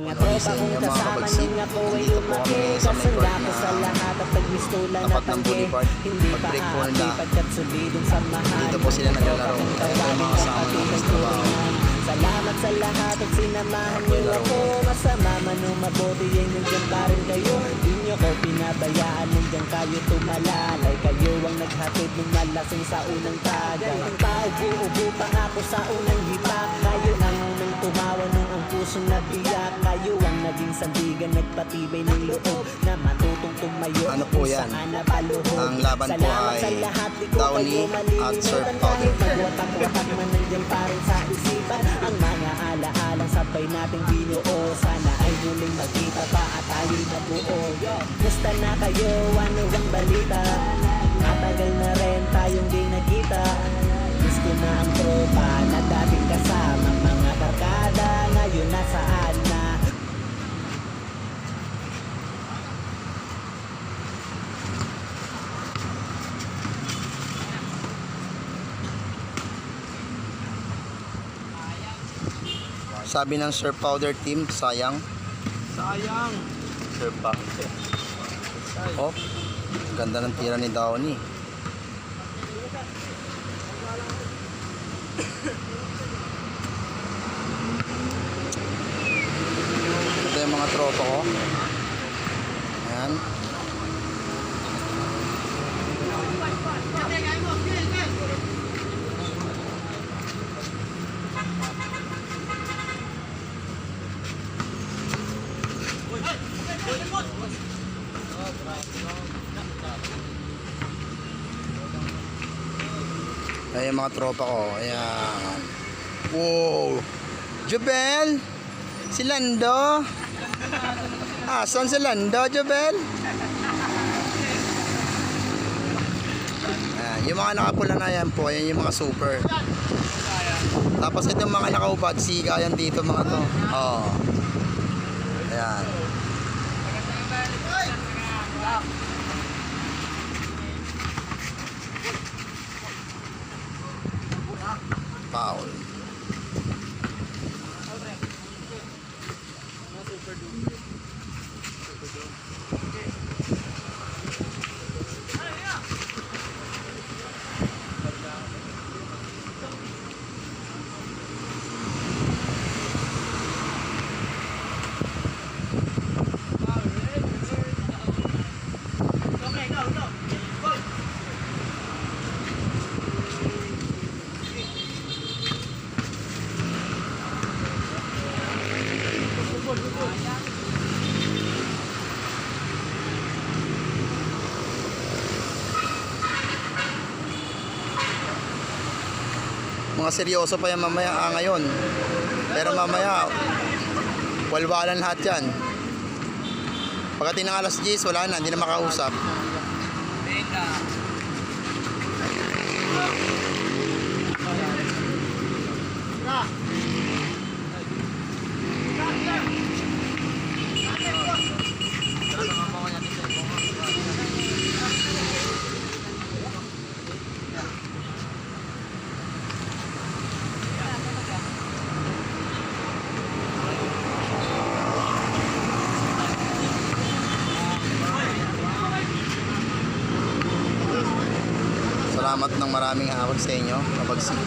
Mga tropa kong kasama nung ako ay lumaki. Kasangga ko sa lahat at nagmistulan na tanggi. Hindi pa aapi pagkat solidong samahan. Dito po sila naglalaro. Ito yung mga kasama namin sa trabaho. Salamat sa lahat at sinamahan niyo ako. Masama man o mabuti ay nandiyan pa rin kayo. Di niyo ko pinabayaan, nandiyan kayo tumalalay. Kayo ang naghatid ng malasing sa unang tagay. Ang tao buo pa ako sa unang hipa. Kayo ang unang tumawa nung ang pusong nabiyak. Kayo ang naging sandigan, nagpatibay ng loob na matutong tumayo. Ano po yan? Ang laban po ay Downy at Surf Powder. Magwatak-watak man nandiyan pa rin sa isipan. Ang mga ala-alang sabay nating binuo. Sana ay muling magkita pa at tayo'y mabuo. Gusta na kayo, ano ang balita? Matagal na rin tayong di nakita. Gusto na ang tropa na dating kasama. Mga barkada ngayon nasaan na? Sabi ng Surf Powder team, sayang. Sayang. Surf Powder. Oh, ganda ng tira ni Downy. Ito yung mga tropa ko. Ayan. Ayan yung mga tropa ko. Ayan. Wow. Jubel. Si Lando. Saan si Lando, Jubel? Ayan. Yung mga nakapula na yan po. Ayan yung mga super. Tapos ito yung mga nakaubad. Siga yan dito mga to. Oh. Ayan. Foul. Mga seryoso pa yan mamaya ngayon. Pero mamaya walwalan lahat yan. Pagdating ng alas 10 wala na, hindi na makausap. Salamat ng maraming hawak sa inyo, kabagsik.